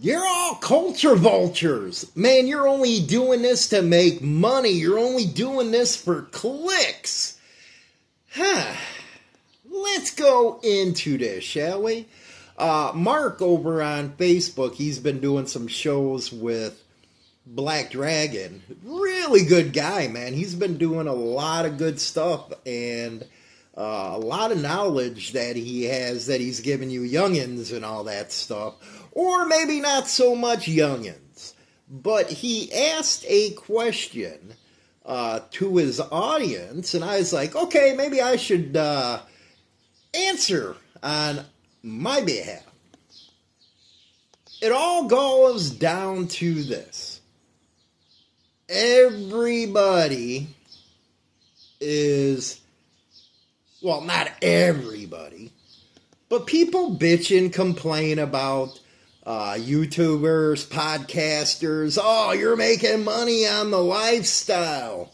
You're all culture vultures. Man, you're only doing this to make money. You're only doing this for clicks. Let's go into this, shall we? Mark over on Facebook, he's been doing some shows with Black Dragon. Really good guy, man. He's been doing a lot of good stuff and a lot of knowledge that he has that he's giving you youngins and all that stuff. Or maybe not so much youngins. But he asked a question to his audience, and I was like, okay, maybe I should answer on my behalf. It all goes down to this. Everybody is, well, not everybody, but people bitch and complain about YouTubers, podcasters. Oh, you're making money on the lifestyle.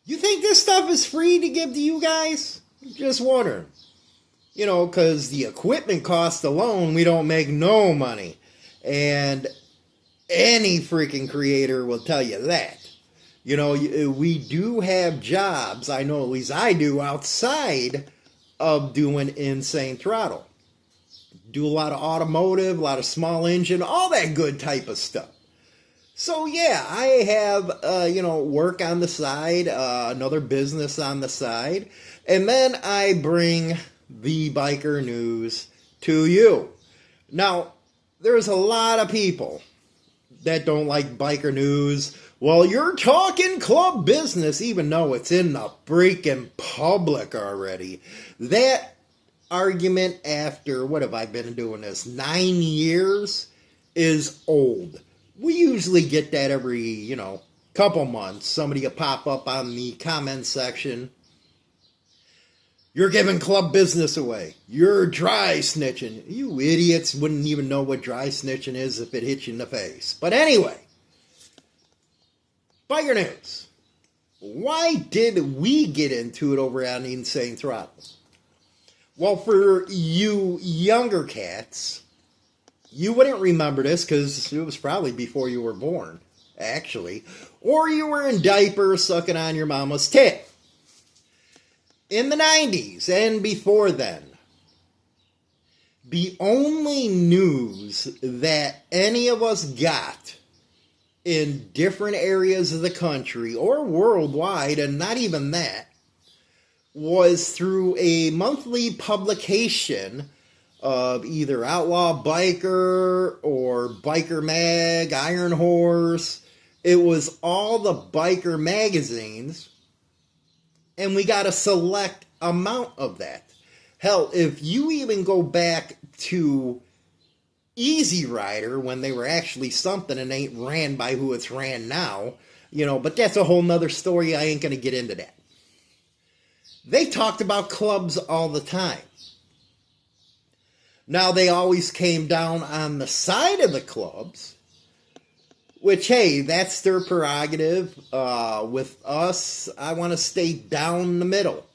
You think this stuff is free to give to you guys? Just wondering. You know, because the equipment cost alone, we don't make no money. And any freaking creator will tell you that. You know, we do have jobs, I know at least I do, outside of doing Insane Throttle. Do a lot of automotive, a lot of small engine, all that good type of stuff. So yeah, I have, work on the side, another business on the side, and then I bring the biker news to you. Now, there's a lot of people that don't like biker news. Well, you're talking club business, even though it's in the freaking public already. That argument after, what have I been doing this, 9 years, is old. We usually get that every, couple months. Somebody will pop up on the comment section. You're giving club business away. You're dry snitching. You idiots wouldn't even know what dry snitching is if it hit you in the face. But anyway, biker news. Why did we get into it over on Insane Throttle? Well, for you younger cats, you wouldn't remember this because it was probably before you were born, actually. Or you were in diapers sucking on your mama's tit. In the 90s and before then, the only news that any of us got in different areas of the country or worldwide, and not even that, was through a monthly publication of either Outlaw Biker or Biker Mag, Iron Horse. It was all the biker magazines, and we got a select amount of that. Hell, if you even go back to Easy Rider, when they were actually something and ain't ran by who it's ran now, but that's a whole nother story. I ain't going to get into that. They talked about clubs all the time. Now, they always came down on the side of the clubs, which, hey, that's their prerogative. With us, I want to stay down the middle.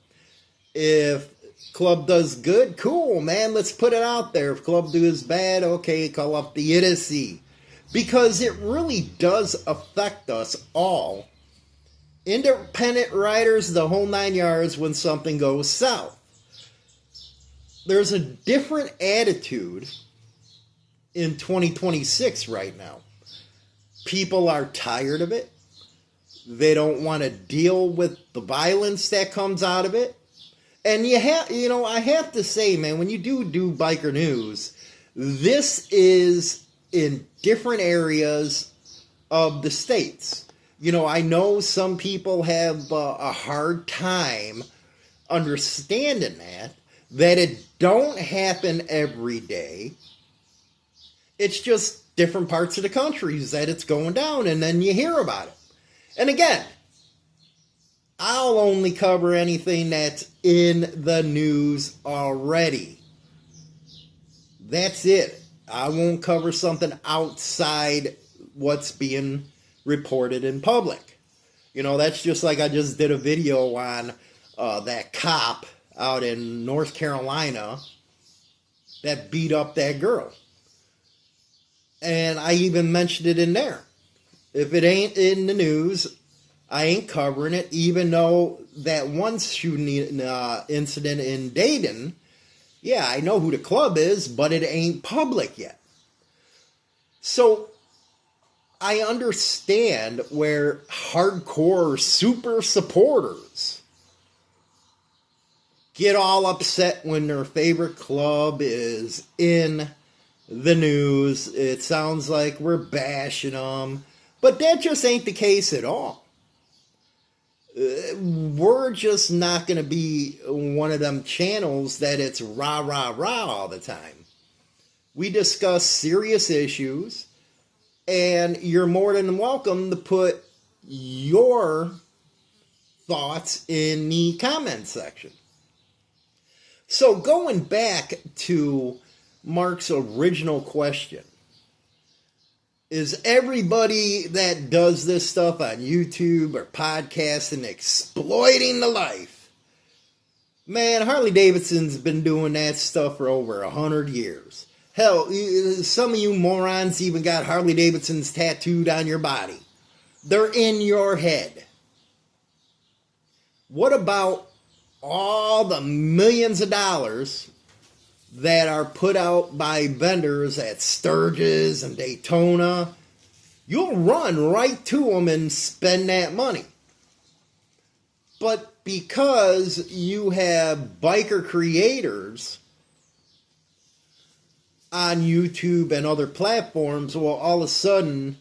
If club does good, cool, man, let's put it out there. If club does bad, okay, call up the idiocy. Because it really does affect us all. Independent riders, the whole 9 yards, when something goes south. There's a different attitude in 2026 right now. People are tired of it. They don't want to deal with the violence that comes out of it. And I have to say, man, when you do biker news, this is in different areas of the states. I know some people have a hard time understanding that it don't happen every day. It's just different parts of the countries that it's going down, and then you hear about it. And again, I'll only cover anything that's in the news already. That's it. I won't cover something outside what's being reported in public. That's just like I just did a video on that cop out in North Carolina that beat up that girl. And I even mentioned it in there. If it ain't in the news, I ain't covering it, even though that one shooting incident in Dayton, yeah, I know who the club is, but it ain't public yet. So I understand where hardcore super supporters get all upset when their favorite club is in the news. It sounds like we're bashing them, but that just ain't the case at all. We're just not going to be one of them channels that it's rah, rah, rah all the time. We discuss serious issues, and you're more than welcome to put your thoughts in the comment section. So going back to Mark's original question, is everybody that does this stuff on YouTube or podcasting exploiting the life? Man, Harley-Davidson's been doing that stuff for over 100 years. Hell, some of you morons even got Harley-Davidson's tattooed on your body. They're in your head. What about all the millions of dollars that are put out by vendors at Sturgis and Daytona? You'll run right to them and spend that money. But because you have biker creators on YouTube and other platforms, well, all of a sudden,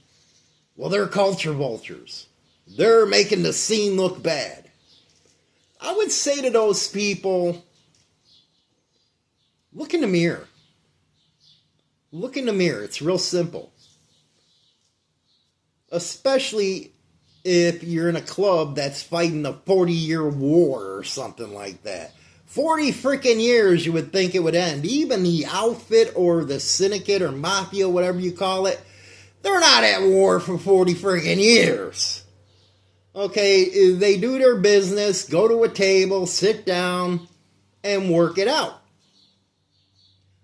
well, they're culture vultures. They're making the scene look bad. I would say to those people, look in the mirror. Look in the mirror. It's real simple. Especially if you're in a club that's fighting a 40-year war or something like that. 40 freaking years you would think it would end. Even the outfit or the syndicate or mafia, whatever you call it, they're not at war for 40 freaking years. Okay, they do their business, go to a table, sit down, and work it out.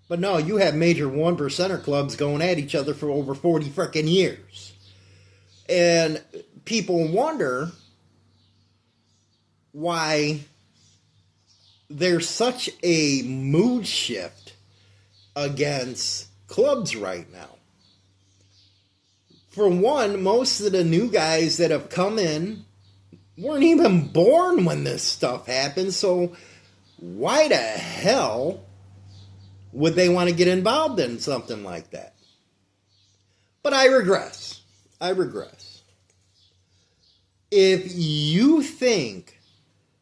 But no, you have major 1%er clubs going at each other for over 40 freaking years. And people wonder why there's such a mood shift against clubs right now. For one, most of the new guys that have come in weren't even born when this stuff happened, so why the hell would they want to get involved in something like that? But I regress. If you think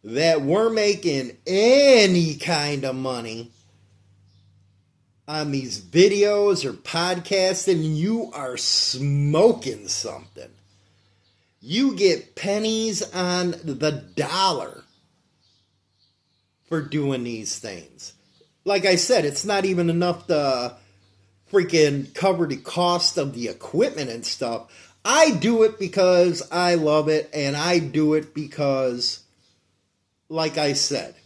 that we're making any kind of money on these videos or podcasts, then you are smoking something. You get pennies on the dollar for doing these things. Like I said, it's not even enough to freaking cover the cost of the equipment and stuff. I do it because I love it, and I do it because, like I said,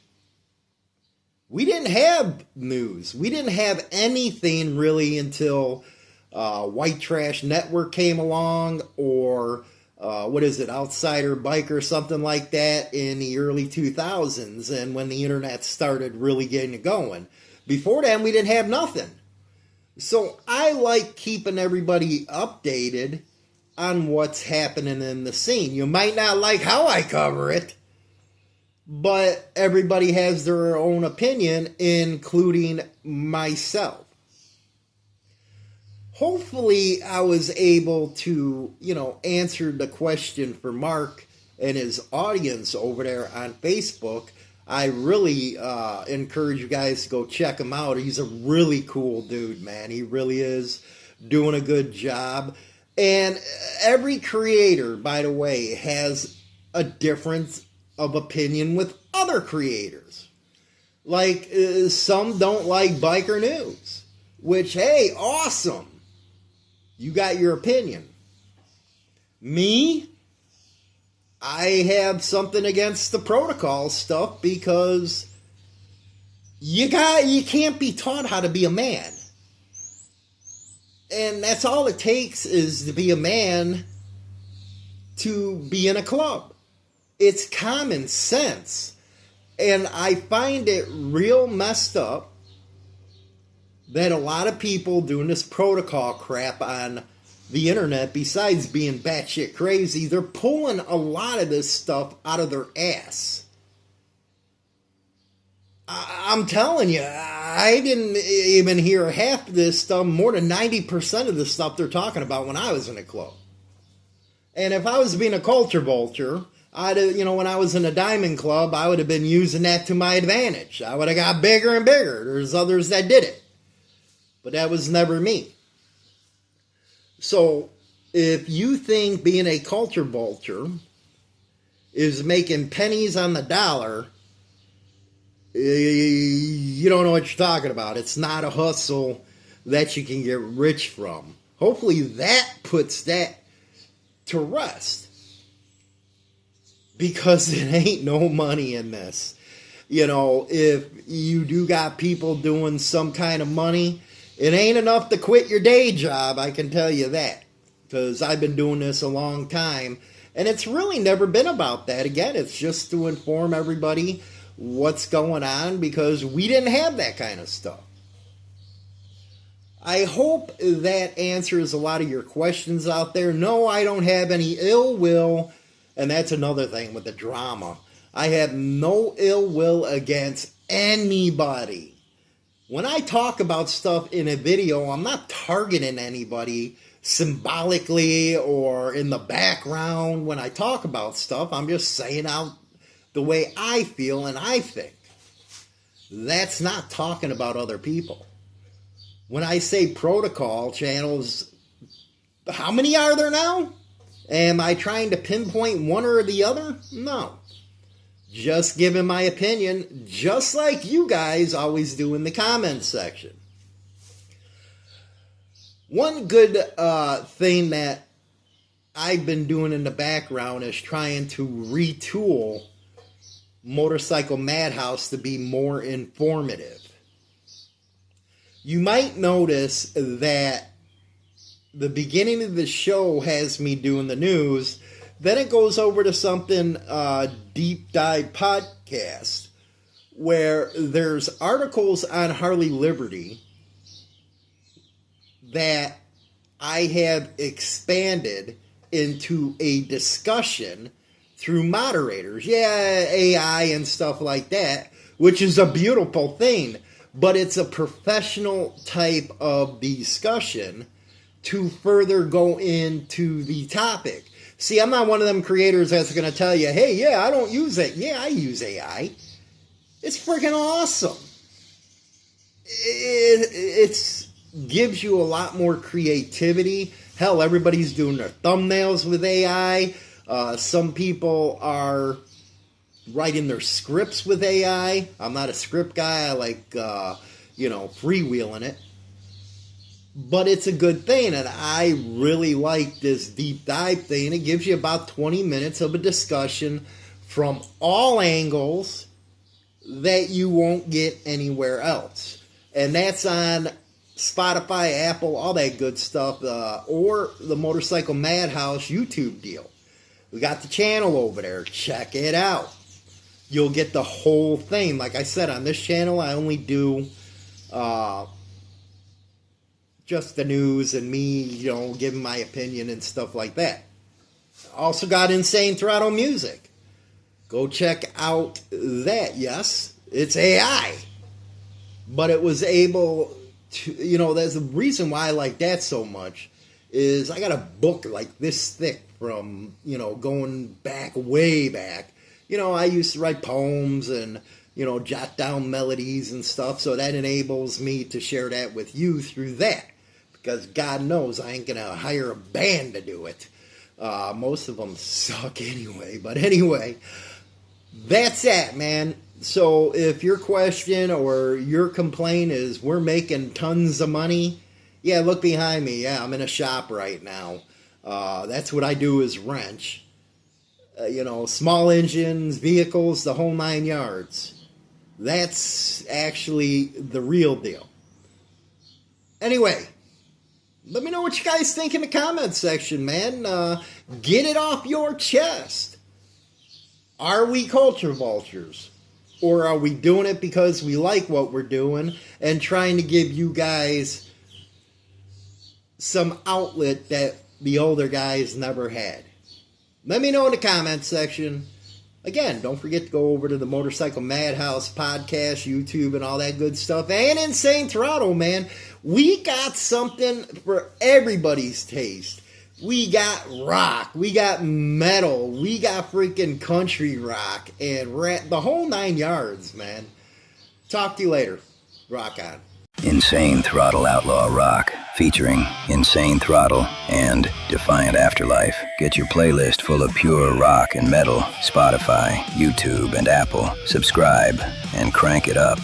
we didn't have news. We didn't have anything really until White Trash Network came along, or Outsider Bike or something like that in the early 2000s, and when the internet started really getting going. Before then, we didn't have nothing. So I like keeping everybody updated on what's happening in the scene. You might not like how I cover it, but everybody has their own opinion, including myself. Hopefully I was able to, answer the question for Mark and his audience over there on Facebook. I really encourage you guys to go check him out. He's a really cool dude, man. He really is doing a good job. And every creator, by the way, has a difference of opinion with other creators. Like, some don't like biker news, which, hey, awesome. You got your opinion. Me, I have something against the protocol stuff because you can't be taught how to be a man. And that's all it takes is to be a man to be in a club. It's common sense. And I find it real messed up that a lot of people doing this protocol crap on the internet, besides being batshit crazy, they're pulling a lot of this stuff out of their ass. I'm telling you, I didn't even hear half of this stuff, more than 90% of the stuff they're talking about when I was in a club. And if I was being a culture vulture, I'd have, when I was in a diamond club, I would have been using that to my advantage. I would have got bigger and bigger. There's others that did it. But that was never me. So, if you think being a culture vulture is making pennies on the dollar, you don't know what you're talking about. It's not a hustle that you can get rich from. Hopefully that puts that to rest. Because it ain't no money in this. If you do got people doing some kind of money, it ain't enough to quit your day job, I can tell you that. Because I've been doing this a long time. And it's really never been about that. Again, it's just to inform everybody what's going on, because we didn't have that kind of stuff. I hope that answers a lot of your questions out there. No, I don't have any ill will. And that's another thing with the drama. I have no ill will against anybody. When I talk about stuff in a video, I'm not targeting anybody symbolically or in the background. When I talk about stuff, I'm just saying out the way I feel and I think. That's not talking about other people. When I say protocol channels, how many are there now? Am I trying to pinpoint one or the other? No. Just giving my opinion, just like you guys always do in the comments section. One good thing that I've been doing in the background is trying to retool Motorcycle Madhouse to be more informative. You might notice that the beginning of the show has me doing the news. Then it goes over to something, deep dive podcast, where there's articles on Harley Liberty that I have expanded into a discussion through moderators. Yeah, AI and stuff like that, which is a beautiful thing, but it's a professional type of discussion to further go into the topic. See, I'm not one of them creators that's going to tell you, hey, yeah, I don't use it. Yeah, I use AI. It's freaking awesome. It gives you a lot more creativity. Hell, everybody's doing their thumbnails with AI. Some people are writing their scripts with AI. I'm not a script guy. I like, freewheeling it. But it's a good thing, and I really like this deep dive thing. It gives you about 20 minutes of a discussion from all angles that you won't get anywhere else. And that's on Spotify, Apple, all that good stuff, or the Motorcycle Madhouse YouTube deal. We got the channel over there. Check it out. You'll get the whole thing. Like I said, on this channel, I only do just the news and me, giving my opinion and stuff like that. Also got Insane Throttle music. Go check out that. Yes, it's AI. But it was able to, there's a reason why I like that so much is I got a book like this thick from, going back, way back. I used to write poems and, jot down melodies and stuff. So that enables me to share that with you through that. Because God knows I ain't going to hire a band to do it. Most of them suck anyway. But anyway, that's that, man. So if your question or your complaint is we're making tons of money, yeah, look behind me. Yeah, I'm in a shop right now. That's what I do is wrench. Small engines, vehicles, the whole 9 yards. That's actually the real deal. Anyway, Let me know what you guys think in the comment section, man. Get it off your chest. Are we culture vultures? Or are we doing it because we like what we're doing and trying to give you guys some outlet that the older guys never had? Let me know in the comment section. Again, don't forget to go over to the Motorcycle Madhouse podcast, YouTube, and all that good stuff. And Insane Throttle, man. We got something for everybody's taste. We got rock, we got metal, we got freaking country rock, and the whole 9 yards, man. Talk to you later. Rock on. Insane Throttle Outlaw Rock, featuring Insane Throttle and Defiant Afterlife. Get your playlist full of pure rock and metal. Spotify, YouTube, and Apple. Subscribe and crank it up.